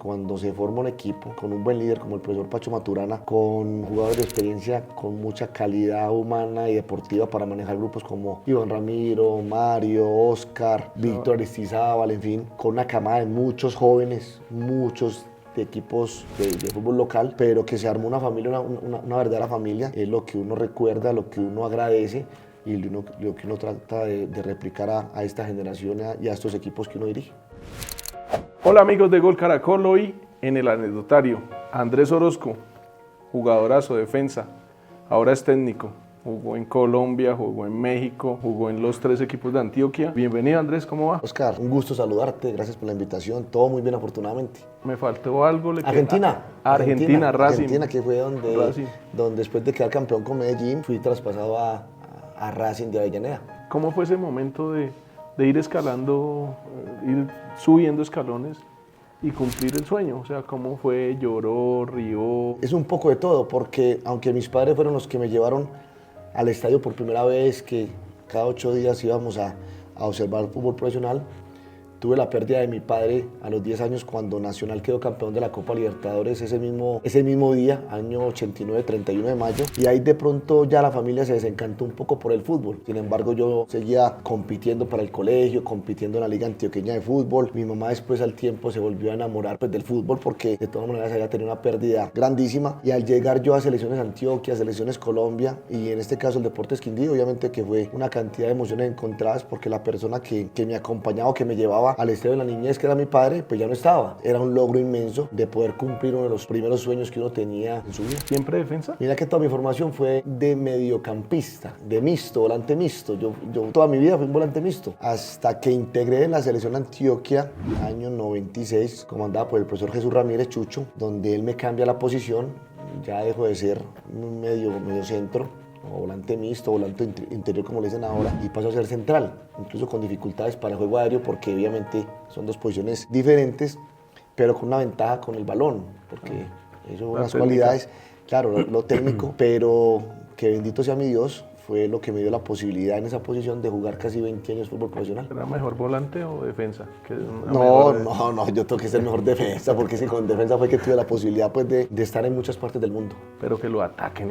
Cuando se forma un equipo con un buen líder como el profesor Pacho Maturana, con jugadores de experiencia, con mucha calidad humana y deportiva para manejar grupos como Iván Ramiro, Mario, Oscar, Víctor Aristizábal, en fin, con una camada de muchos jóvenes, muchos de equipos de fútbol local, pero que se armó una familia, una verdadera familia, es lo que uno recuerda, lo que uno agradece y lo que uno trata de replicar a esta generación y a estos equipos que uno dirige. Hola amigos de Gol Caracol, hoy en el anecdotario, Andrés Orozco, jugadorazo, defensa, ahora es técnico, jugó en Colombia, jugó en México, jugó en los 3 equipos de Antioquia. Bienvenido Andrés, ¿cómo va? Oscar, un gusto saludarte, gracias por la invitación, todo muy bien afortunadamente. Me faltó algo. Argentina, Racing. Argentina, que fue donde después de quedar campeón con Medellín, fui traspasado a Racing de Avellaneda. ¿Cómo fue ese momento de ir escalando, ir subiendo escalones y cumplir el sueño? O sea, ¿cómo fue? ¿Lloró? ¿Rió? Es un poco de todo, porque aunque mis padres fueron los que me llevaron al estadio por primera vez, que cada 8 días íbamos a observar el fútbol profesional, tuve la pérdida de mi padre a los 10 años cuando Nacional quedó campeón de la Copa Libertadores ese mismo día, año 89, 31 de mayo, y ahí de pronto ya la familia se desencantó un poco por el fútbol. Sin embargo, yo seguía compitiendo para el colegio, compitiendo en la Liga Antioqueña de Fútbol. Mi mamá después al tiempo se volvió a enamorar del fútbol porque de todas maneras había tenido una pérdida grandísima, y al llegar yo a Selecciones Antioquia, Selecciones Colombia y en este caso el Deportes Quindío, obviamente que fue una cantidad de emociones encontradas porque la persona que me acompañaba o que me llevaba al estadio de la niñez, que era mi padre, pues ya no estaba. Era un logro inmenso de poder cumplir uno de los primeros sueños que uno tenía en su vida. ¿Siempre defensa? Mira que toda mi formación fue de mediocampista, de mixto, volante mixto. Yo toda mi vida fui un volante mixto, hasta que integré en la Selección Antioquia, año 96, comandada por el profesor Jesús Ramírez Chucho, donde él me cambia la posición, ya dejo de ser un medio centro, o volante mixto, volante interior como le dicen ahora, y paso a ser central, incluso con dificultades para el juego aéreo porque obviamente son 2 posiciones diferentes, pero con una ventaja con el balón, porque eso, unas cualidades, claro, lo técnico, pero que bendito sea mi Dios, fue lo que me dio la posibilidad en esa posición de jugar casi 20 años fútbol profesional. ¿Era mejor volante o defensa? No, yo tengo que ser mejor defensa, porque es que con defensa fue que tuve la posibilidad pues, de estar en muchas partes del mundo. Pero que lo ataquen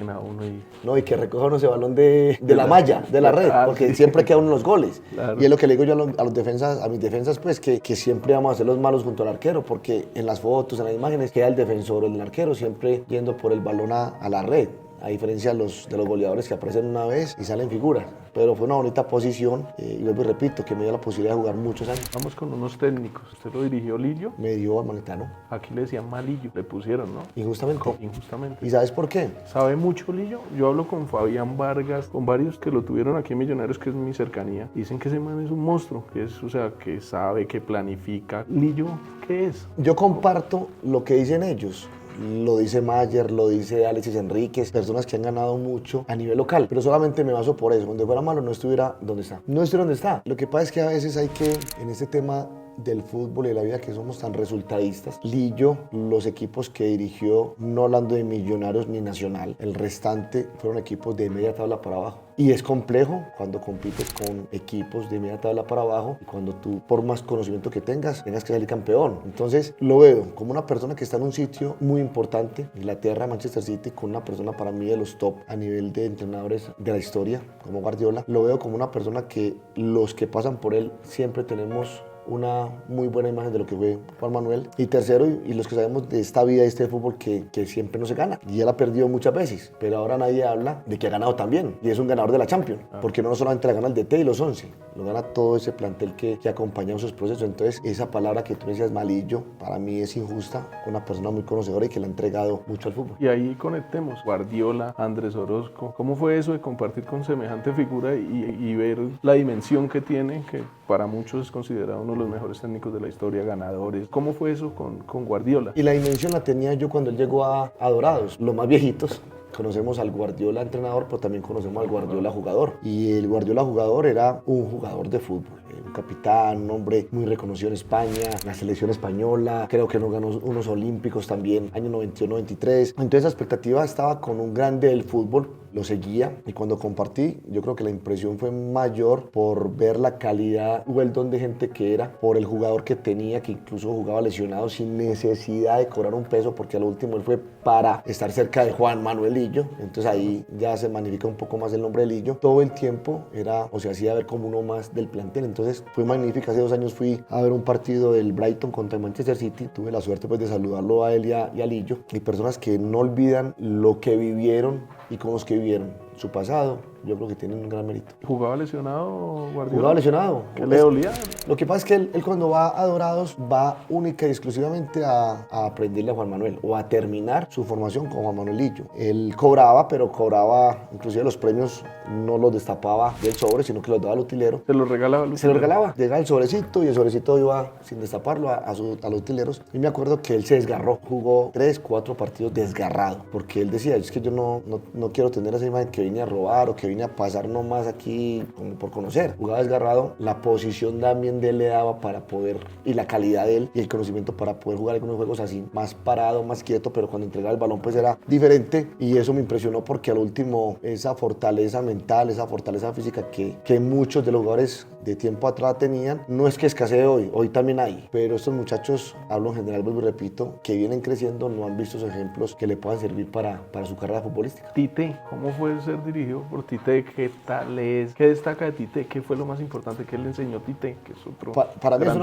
a uno y que recoja uno ese balón de la malla, de la red, porque siempre queda uno en los goles. Claro. Y es lo que le digo yo a los defensas, a mis defensas, pues que siempre vamos a ser los malos junto al arquero, porque en las fotos, en las imágenes, queda el defensor o el arquero siempre yendo por el balón a la red, a diferencia de los goleadores que aparecen una vez y salen figuras. Pero fue una bonita posición, y vuelvo y repito, que me dio la posibilidad de jugar muchos años. Vamos con unos técnicos. ¿Usted lo dirigió Lillo? Me dio al Manetano. Aquí le decían Malillo, le pusieron, ¿no? Injustamente. Injustamente. ¿Y sabes por qué? ¿Sabe mucho Lillo? Yo hablo con Fabián Vargas, con varios que lo tuvieron aquí en Millonarios, que es mi cercanía. Dicen que ese man es un monstruo, que sabe, que planifica. ¿Lillo qué es? Yo comparto lo que dicen ellos. Lo dice Mayer, lo dice Alexis Enríquez, personas que han ganado mucho a nivel local, pero solamente me baso por eso. Donde fuera malo no estuviera donde está. No estuviera donde está. Lo que pasa es que a veces hay que, en este tema del fútbol y de la vida, que somos tan resultadistas, Lillo, los equipos que dirigió, no hablando de Millonarios ni Nacional, el restante fueron equipos de media tabla para abajo. Y es complejo cuando compites con equipos de media tabla para abajo y cuando tú, por más conocimiento que tengas que salir campeón. Entonces lo veo como una persona que está en un sitio muy importante, Inglaterra, Manchester City, con una persona para mí de los top a nivel de entrenadores de la historia, como Guardiola. Lo veo como una persona que los que pasan por él siempre tenemos una muy buena imagen de lo que fue Juan Manuel. Y tercero, y los que sabemos de esta vida, de este fútbol, que siempre no se gana. Y él ha perdido muchas veces, pero ahora nadie habla de que ha ganado también. Y es un ganador de la Champions, porque no solamente la gana el DT y los 11, lo gana todo ese plantel que acompaña en sus procesos. Entonces, esa palabra que tú decías, Malillo, para mí es injusta, una persona muy conocedora y que le ha entregado mucho al fútbol. Y ahí conectemos, Guardiola, Andrés Orozco. ¿Cómo fue eso de compartir con semejante figura y ver la dimensión que tiene, que para muchos es considerado uno de los mejores técnicos de la historia, ganadores? ¿Cómo fue eso con Guardiola? Y la dimensión la tenía yo cuando él llegó a Dorados, los más viejitos. Conocemos al Guardiola entrenador, pero también conocemos al Guardiola jugador. Y el Guardiola jugador era un jugador de fútbol, un capitán, un hombre muy reconocido en España, la selección española, creo que nos ganó unos olímpicos también, año 91-93. Entonces la expectativa estaba con un grande del fútbol, lo seguía y cuando compartí, yo creo que la impresión fue mayor por ver la calidad o el don de gente que era, por el jugador que tenía, que incluso jugaba lesionado sin necesidad de cobrar un peso, porque al último él fue para estar cerca de Juan Manuel Lillo, entonces ahí ya se magnifica un poco más el nombre de Lillo. Todo el tiempo era, o se hacía ver como uno más del plantel, entonces fue magnífico. Hace 2 años fui a ver un partido del Brighton contra el Manchester City, tuve la suerte pues de saludarlo a él y a Lillo, y personas que no olvidan lo que vivieron y con los que vivieron su pasado, yo creo que tienen un gran mérito. ¿Jugaba lesionado, Guardiola? Jugaba lesionado. ¿Qué le dolía? Lo que pasa es que él cuando va a Dorados va única y exclusivamente a aprenderle a Juan Manuel o a terminar su formación con Juan Manuel Lillo. Él cobraba, pero cobraba, inclusive los premios no los destapaba del sobre, sino que los daba al utilero. ¿Se los regalaba al Se lo utilero? regalaba, llegaba el sobrecito y el sobrecito iba sin destaparlo a los utileros. Y me acuerdo que él se desgarró, jugó 3, 4 partidos desgarrado, porque él decía, es que yo no quiero tener esa imagen que vine a robar o que vine a pasar nomás aquí como por conocer. Jugaba desgarrado, la posición también de él le daba para poder, y la calidad de él y el conocimiento para poder jugar algunos juegos así, más parado, más quieto, pero cuando entregaba el balón pues era diferente, y eso me impresionó porque al último esa fortaleza mental, esa fortaleza física que muchos de los jugadores de tiempo atrás tenían, no es que escasee hoy también hay, pero estos muchachos, hablo en general, vuelvo y repito, que vienen creciendo, no han visto esos ejemplos que le puedan servir para su carrera futbolística. Tite, ¿cómo fue ser dirigido por Tite? ¿Qué tal es? ¿Qué destaca de Tite? ¿Qué fue lo más importante que le enseñó Tite? Que es otro Para mí grande.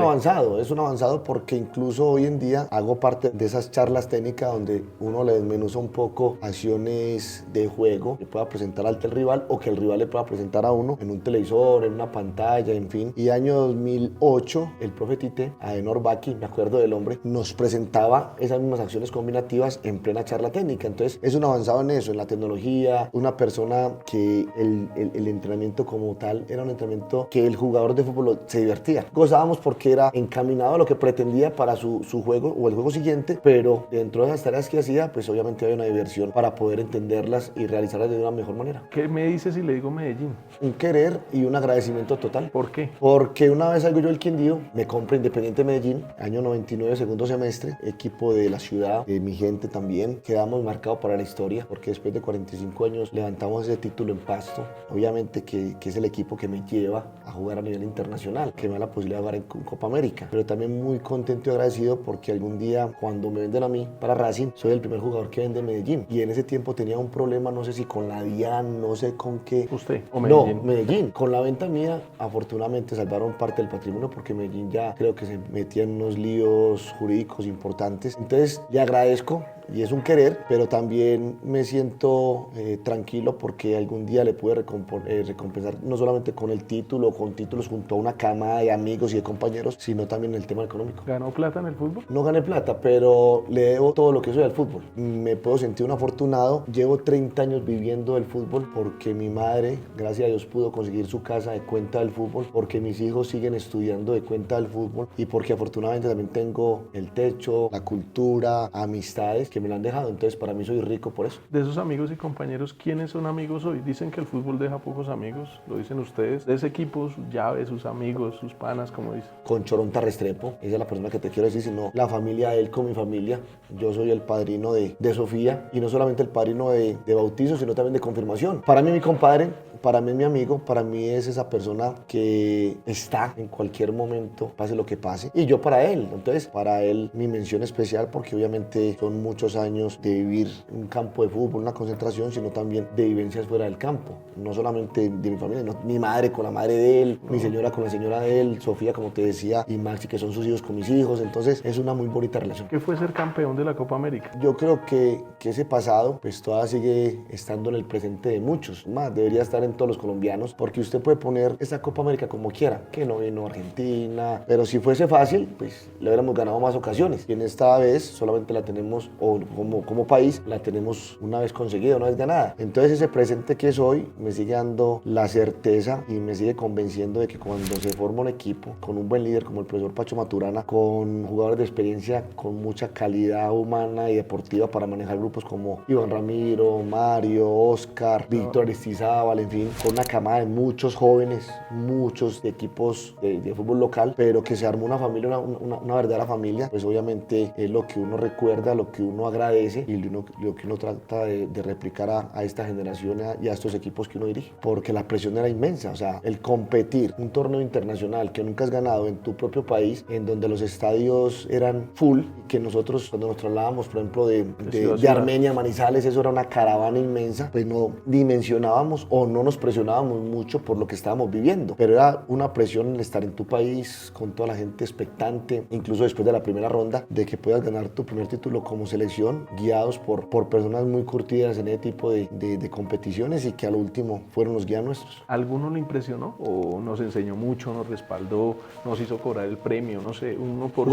es un avanzado porque incluso hoy en día hago parte de esas charlas técnicas donde uno le desmenuza un poco acciones de juego que pueda presentar ante el rival o que el rival le pueda presentar a uno en un televisor, en una pantalla, en fin. Y año 2008, el profe Tite, Adenor Baki, me acuerdo del hombre, nos presentaba esas mismas acciones combinativas en plena charla técnica. Entonces es un avanzado en eso, en la tecnología, una persona que el entrenamiento como tal era un entrenamiento que el jugador de fútbol se divertía. Gozábamos porque era encaminado a lo que pretendía para su juego o el juego siguiente, pero dentro de esas tareas que hacía, pues obviamente había una diversión para poder entenderlas y realizarlas de una mejor manera. ¿Qué me dice si le digo Medellín? Un querer y un agradecimiento total. ¿Por qué? Porque una vez salgo yo del Quindío, me compra Independiente Medellín, año 99, segundo semestre, equipo de la ciudad, de mi gente también. Quedamos marcados para la historia, porque después de 45 años levantamos ese título en Pasto. Obviamente que es el equipo que me lleva a jugar a nivel internacional, que me da la posibilidad de jugar en Copa América. Pero también muy contento y agradecido porque algún día, cuando me venden a mí para Racing, soy el primer jugador que vende Medellín. Y en ese tiempo tenía un problema, no sé si con la DIAN, no sé con qué. ¿Usted o Medellín? No, Medellín. Con la venta mía, afortunadamente salvaron parte del patrimonio porque Medellín ya creo que se metía en unos líos jurídicos importantes. Entonces, le agradezco y es un querer, pero también me siento tranquilo porque algún día le pude recompensar no solamente con el título, con títulos junto a una cama de amigos y de compañeros, sino también en el tema económico. ¿Ganó plata en el fútbol? No gané plata, pero le debo todo lo que soy al fútbol. Me puedo sentir un afortunado. Llevo 30 años viviendo del fútbol porque mi madre, gracias a Dios, pudo conseguir su casa de cuenta del fútbol, porque mis hijos siguen estudiando de cuenta del fútbol y porque afortunadamente también tengo el techo, la cultura, amistades que me lo han dejado. Entonces para mí soy rico por eso. De esos amigos y compañeros, ¿quiénes son amigos hoy? Dicen que el fútbol deja pocos amigos, lo dicen ustedes. De ese equipo, sus llaves, sus amigos, sus panas, como dicen. Con Choronta Restrepo, esa es la persona que te quiero decir, sino la familia de él con mi familia. Yo soy el padrino de Sofía y no solamente el padrino de bautizo, sino también de confirmación. Para mí mi compadre, para mí es mi amigo, para mí es esa persona que está en cualquier momento, pase lo que pase, y yo para él. Entonces para él mi mención especial porque obviamente son muchos años de vivir un campo de fútbol, una concentración, sino también de vivencias fuera del campo, no solamente de mi familia, no, mi madre con la madre de él, mi señora con la señora de él, Sofía como te decía, y Maxi que son sus hijos con mis hijos. Entonces es una muy bonita relación. ¿Qué fue ser campeón de la Copa América? Yo creo que ese pasado pues todavía sigue estando en el presente de muchos, más debería estar en todos los colombianos, porque usted puede poner esa Copa América como quiera, que no vino Argentina, pero si fuese fácil pues le hubiéramos ganado más ocasiones, y en esta vez solamente la tenemos, o como país la tenemos una vez conseguida, una vez ganada. Entonces ese presente que es hoy me sigue dando la certeza y me sigue convenciendo de que cuando se forma un equipo con un buen líder como el profesor Pacho Maturana, con jugadores de experiencia, con mucha calidad humana y deportiva para manejar grupos como Iván Ramiro, Mario, Oscar, Víctor Aristizábal, en fin, con una camada de muchos jóvenes, muchos de equipos de fútbol local, pero que se armó una familia, una verdadera familia, pues obviamente es lo que uno recuerda, lo que uno uno agradece y lo que uno trata de replicar a esta generación y a estos equipos que uno dirige, porque la presión era inmensa. O sea, el competir un torneo internacional que nunca has ganado en tu propio país, en donde los estadios eran full, que nosotros cuando nos trasladábamos, por ejemplo, de Armenia a Manizales, eso era una caravana inmensa, pues no dimensionábamos o no nos presionábamos mucho por lo que estábamos viviendo, pero era una presión el estar en tu país con toda la gente expectante, incluso después de la primera ronda, de que puedas ganar tu primer título como selección, guiados por personas muy curtidas en ese tipo de competiciones y que al último fueron los guías nuestros. ¿Alguno le impresionó o nos enseñó mucho, nos respaldó, nos hizo cobrar el premio? No sé, uno por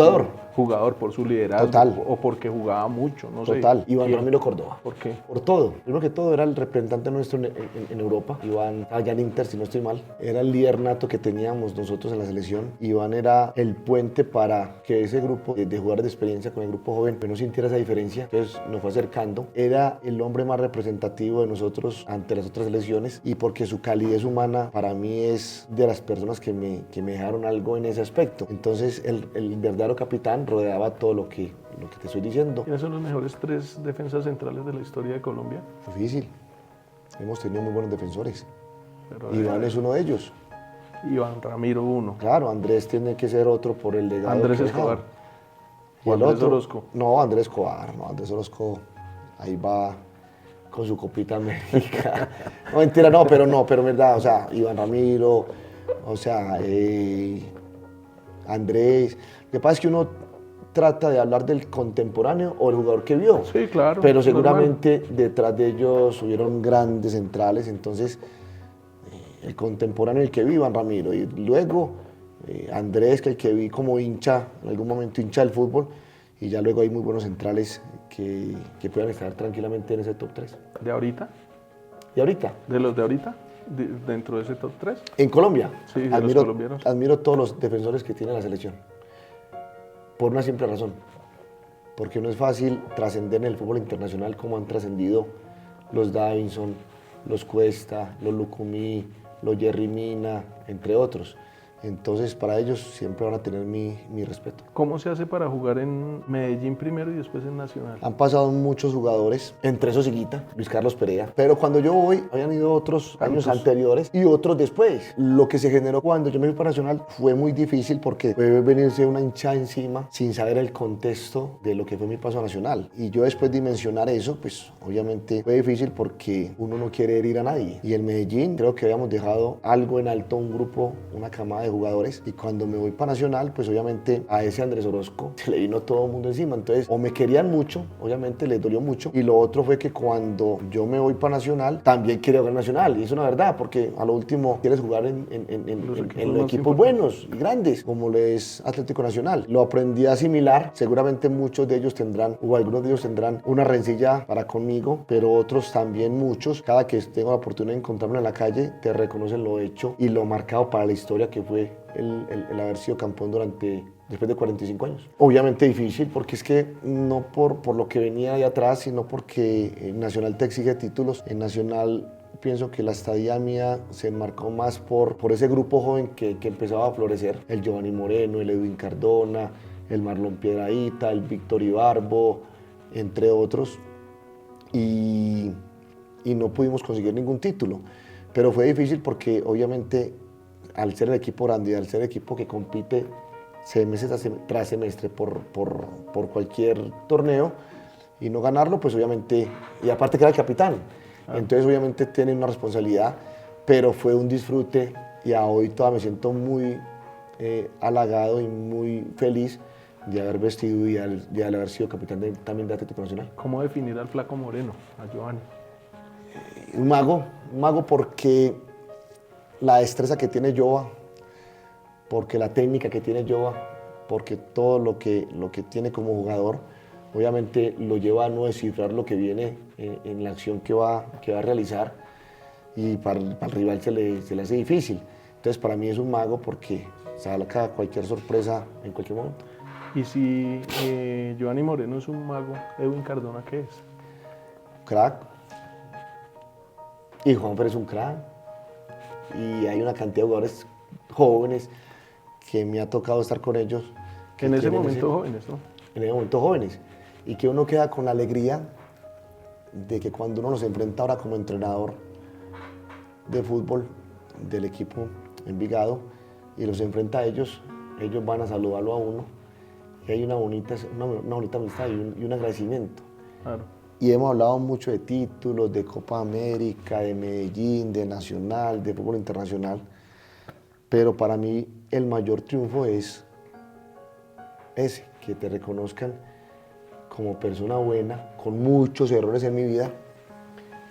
jugador por su liderazgo. Total. O porque jugaba mucho, no sé. Total. Iván Ramiro Córdoba. ¿Por qué? Por todo. Primero que todo era el representante nuestro en Europa. Iván, allá en Inter, si no estoy mal, era el líder nato que teníamos nosotros en la selección. Iván era el puente para que ese grupo de jugadores de experiencia con el grupo joven pues no sintiera esa diferencia. Entonces nos fue acercando. Era el hombre más representativo de nosotros ante las otras selecciones y porque su calidez humana para mí es de las personas que me dejaron algo en ese aspecto. Entonces el verdadero capitán rodeaba todo lo que te estoy diciendo. ¿Quiénes son los mejores 3 defensas centrales de la historia de Colombia? Difícil. Hemos tenido muy buenos defensores. Pero Iván es uno de ellos. Iván Ramiro uno. Claro, Andrés tiene que ser otro por el legado. Andrés Escobar. Y el Andrés otro, Orozco. No, Andrés Escobar. No, Andrés Orozco ahí va con su copita América. No, mentira, pero verdad, o sea, Iván Ramiro, o sea, Andrés. Lo que pasa es que uno trata de hablar del contemporáneo o el jugador que vio. Sí, claro. Pero seguramente detrás de ellos hubieron grandes centrales, entonces el contemporáneo el que vi, Iván Ramiro, y luego Andrés, que el que vi como hincha, en algún momento hincha del fútbol, y ya luego hay muy buenos centrales que puedan estar tranquilamente en ese top 3. ¿De ahorita? ¿Y ahorita? ¿De los de ahorita? ¿Dentro de ese top 3? En Colombia, Sí, de los colombianos. admiro todos los defensores que tiene la selección, por una simple razón, porque no es fácil trascender en el fútbol internacional como han trascendido los Davinson, los Cuesta, los Lucumí, los Jerry Mina, entre otros. Entonces, para ellos siempre van a tener mi respeto. ¿Cómo se hace para jugar en Medellín primero y después en Nacional? Han pasado muchos jugadores, entre esos Higuita, Luis Carlos Perea, pero cuando yo voy, habían ido otros años anteriores y otros después. Lo que se generó cuando yo me fui para Nacional fue muy difícil porque fue venirse una hinchada encima sin saber el contexto de lo que fue mi paso a Nacional. Y yo después dimensionar eso, pues obviamente fue difícil porque uno no quiere herir a nadie. Y en Medellín creo que habíamos dejado algo en alto, un grupo, una camada de jugadores, y cuando me voy para Nacional, pues obviamente a ese Andrés Orozco se le vino todo el mundo encima, entonces o me querían mucho, obviamente les dolió mucho, y lo otro fue que cuando yo me voy para Nacional, también quería jugar Nacional, y es una verdad, porque a lo último quieres jugar en los equipos buenos y grandes, como lo es Atlético Nacional. Lo aprendí a asimilar, seguramente muchos de ellos tendrán, o algunos de ellos tendrán una rencilla para conmigo, pero otros también muchos, cada que tengo la oportunidad de encontrarme en la calle, te reconocen lo hecho y lo marcado para la historia que fue el haber sido campeón después de 45 años. Obviamente difícil, porque es que no por lo que venía de atrás, sino porque Nacional te exige títulos. En Nacional pienso que la estadía mía se enmarcó más por ese grupo joven que empezaba a florecer. El Giovanni Moreno, el Edwin Cardona, el Marlon Piedrahita, el Víctor Ibarbo, entre otros. Y no pudimos conseguir ningún título. Pero fue difícil porque obviamente al ser el equipo grande y al ser el equipo que compite semestre tras semestre por cualquier torneo y no ganarlo, pues obviamente, y aparte que era el capitán, entonces obviamente tiene una responsabilidad, pero fue un disfrute y a hoy todavía me siento muy halagado y muy feliz de haber vestido y de haber sido capitán también de Atlético Nacional. ¿Cómo definir al Flaco Moreno, a Giovanni? Un mago porque la destreza que tiene Jova, porque la técnica que tiene Jova, porque todo lo que tiene como jugador, obviamente lo lleva a no descifrar lo que viene en la acción que va a realizar, y para el rival se le hace difícil. Entonces para mí es un mago porque saca cualquier sorpresa en cualquier momento. Y si Giovanni Moreno es un mago, Edwin Cardona, ¿qué es? Crack. Y Juanfer es un crack. Y hay una cantidad de jugadores jóvenes que me ha tocado estar con ellos. En ese momento jóvenes, ¿no? En ese momento jóvenes. y que uno queda con la alegría de que cuando uno los enfrenta ahora como entrenador de fútbol del equipo Envigado y los enfrenta a ellos, ellos van a saludarlo a uno y hay una bonita amistad y un agradecimiento. Claro. Y hemos hablado mucho de títulos, de Copa América, de Medellín, de Nacional, de fútbol internacional, pero para mí el mayor triunfo es ese, que te reconozcan como persona buena, con muchos errores en mi vida,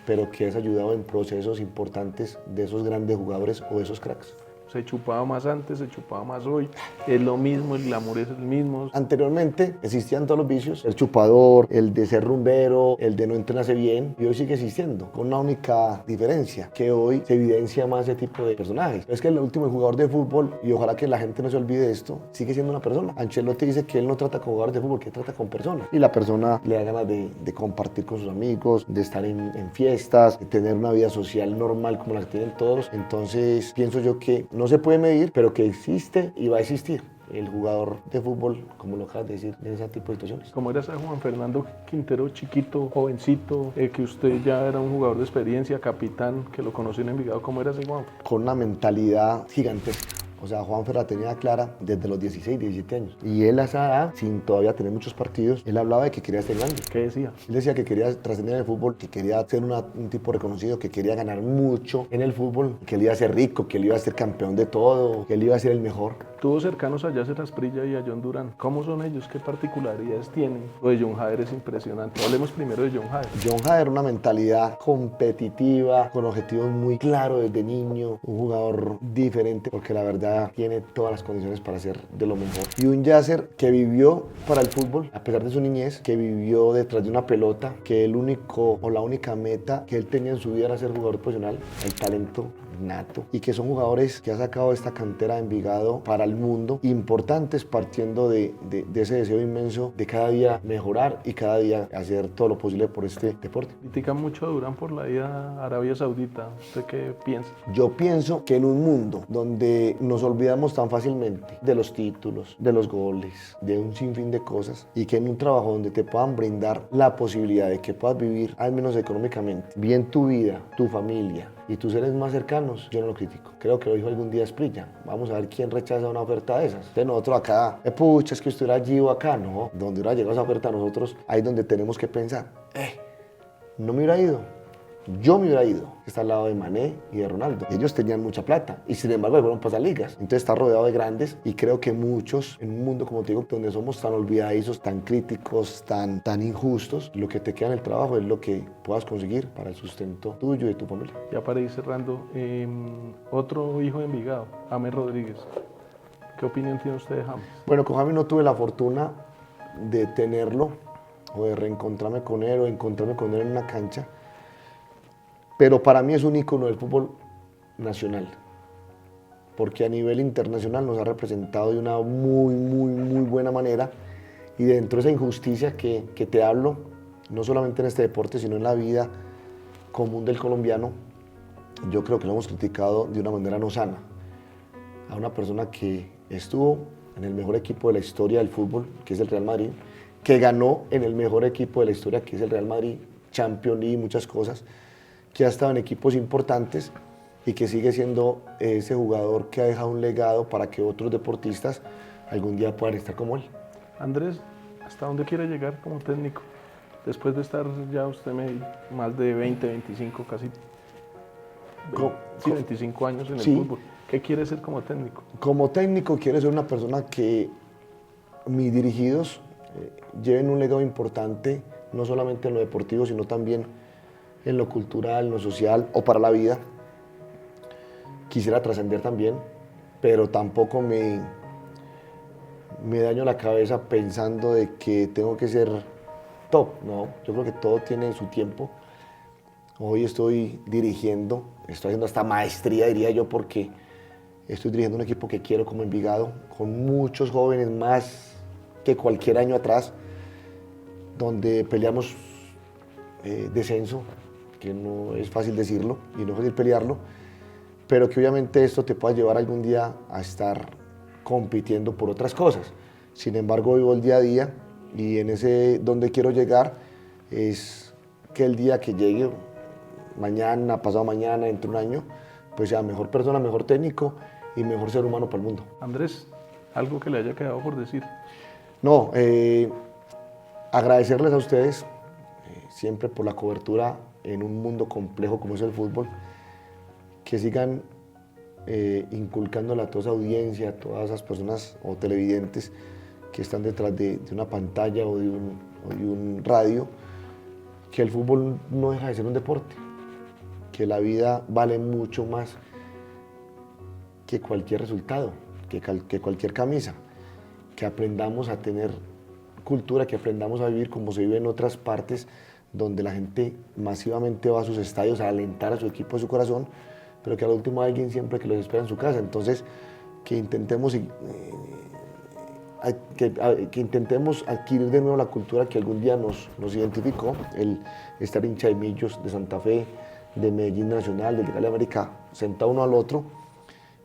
pero que has ayudado en procesos importantes de esos grandes jugadores o de esos cracks. Se chupaba más antes, se chupaba más hoy. Es lo mismo, el glamour es el mismo. Anteriormente existían todos los vicios, el chupador, el de ser rumbero, el de no entrenarse bien, y hoy sigue existiendo, con una única diferencia, que hoy se evidencia más ese tipo de personajes. Es que el último jugador de fútbol, y ojalá que la gente no se olvide de esto, sigue siendo una persona. Ancelotti dice que él no trata con jugadores de fútbol, que él trata con personas. Y la persona le da ganas de compartir con sus amigos, de estar en fiestas, de tener una vida social normal como la que tienen todos. Entonces pienso yo que no se puede medir, pero que existe y va a existir el jugador de fútbol, como lo acabas de decir, en ese tipo de situaciones. ¿Cómo era ese Juan Fernando Quintero, chiquito, jovencito, que usted ya era un jugador de experiencia, capitán, que lo conoció en Envigado? ¿Cómo era ese Juan? Con una mentalidad gigantesca. O sea, Juanfer la tenía clara desde los 16, 17 años. Y él a esa edad, sin todavía tener muchos partidos, él hablaba de que quería ser grande. ¿Qué decía? Él decía que quería trascender en el fútbol, que quería ser un tipo reconocido, que quería ganar mucho en el fútbol, que él iba a ser rico, que él iba a ser campeón de todo, que él iba a ser el mejor. Tuvo cercanos a Yasser Asprilla y a John Durán. ¿Cómo son ellos? ¿Qué particularidades tienen? Lo de John Hader es impresionante. Hablemos primero de John Hader. John Hader, una mentalidad competitiva, con objetivos muy claros desde niño, un jugador diferente, porque la verdad tiene todas las condiciones para ser de lo mejor. Y un Yasser que vivió para el fútbol, a pesar de su niñez, que vivió detrás de una pelota, que el único o la única meta que él tenía en su vida era ser jugador profesional, el talento nato, y que son jugadores que ha sacado esta cantera de Envigado para el mundo, importantes partiendo de ese deseo inmenso de cada día mejorar y cada día hacer todo lo posible por este deporte. Critican mucho a Durán por la ida a Arabia Saudita. ¿Usted qué piensa? Yo pienso que en un mundo donde nos olvidamos tan fácilmente de los títulos, de los goles, de un sinfín de cosas, y que en un trabajo donde te puedan brindar la posibilidad de que puedas vivir, al menos económicamente, bien tu vida, tu familia y tus seres más cercanos, yo no lo critico. Creo que lo dijo algún día Asprilla. Vamos a ver quién rechaza una oferta de esas. De nosotros acá, pucha, es que usted hubiera allí o acá. No, donde hubiera llegado esa oferta a nosotros, ahí es donde tenemos que pensar, no me hubiera ido. Yo me hubiera ido. Está al lado de Mané y de Ronaldo. Ellos tenían mucha plata y sin embargo fueron pasar ligas. Entonces está rodeado de grandes y creo que muchos en un mundo, como te digo, donde somos tan olvidadizos, tan críticos, tan injustos, lo que te queda en el trabajo es lo que puedas conseguir para el sustento tuyo y de tu familia. Ya para ir cerrando, otro hijo de Envigado, James Rodríguez. ¿Qué opinión tiene usted de James? Bueno, con James no tuve la fortuna de tenerlo o de reencontrarme con él o de encontrarme con él en una cancha. Pero para mí es un ícono del fútbol nacional, porque a nivel internacional nos ha representado de una muy buena manera, y dentro de esa injusticia que te hablo, no solamente en este deporte, sino en la vida común del colombiano, yo creo que lo hemos criticado de una manera no sana. A una persona que estuvo en el mejor equipo de la historia del fútbol, que es el Real Madrid, que ganó en el mejor equipo de la historia, que es el Real Madrid, Champions League y muchas cosas, que ha estado en equipos importantes y que sigue siendo ese jugador que ha dejado un legado para que otros deportistas algún día puedan estar como él. Andrés, ¿hasta dónde quiere llegar como técnico? Después de estar ya usted más de 20, 25, casi 25 años en el fútbol. ¿Qué quiere ser como técnico? Como técnico quiero ser una persona que mis dirigidos lleven un legado importante, no solamente en lo deportivo, sino también en lo cultural, en lo social o para la vida. Quisiera trascender también, pero tampoco me daño la cabeza pensando de que tengo que ser top. No, yo creo que todo tiene su tiempo. Hoy estoy dirigiendo, estoy haciendo hasta maestría, diría yo, porque estoy dirigiendo un equipo que quiero como Envigado, con muchos jóvenes más que cualquier año atrás, donde peleamos descenso, que no es fácil decirlo y no es fácil pelearlo, pero que obviamente esto te pueda llevar algún día a estar compitiendo por otras cosas. Sin embargo, vivo el día a día y en ese donde quiero llegar es que el día que llegue, mañana, pasado mañana, dentro de un año, pues sea mejor persona, mejor técnico y mejor ser humano para el mundo. Andrés, algo que le haya quedado por decir. No, agradecerles a ustedes siempre por la cobertura en un mundo complejo como es el fútbol, que sigan inculcándole a toda esa audiencia, a todas esas personas o televidentes que están detrás de una pantalla o de un radio, que el fútbol no deja de ser un deporte, que la vida vale mucho más que cualquier resultado, que cualquier camisa, que aprendamos a tener cultura, que aprendamos a vivir como se vive en otras partes donde la gente masivamente va a sus estadios a alentar a su equipo de su corazón, pero que al último hay alguien siempre que los espera en su casa. Entonces, que intentemos, que intentemos adquirir de nuevo la cultura que algún día nos identificó, el estar hincha de Millos, de Santa Fe, de Medellín Nacional, del Cali América, sentado uno al otro,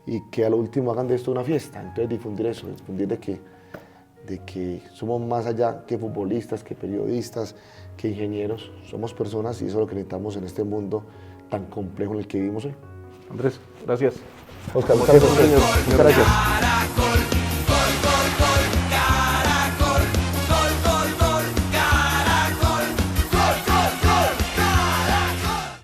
y que al último hagan de esto una fiesta. Entonces difundir eso, difundir de que somos más allá que futbolistas, que periodistas, que ingenieros, somos personas y eso es lo que necesitamos en este mundo tan complejo en el que vivimos hoy. Andrés, gracias. Oscar, muchas gracias.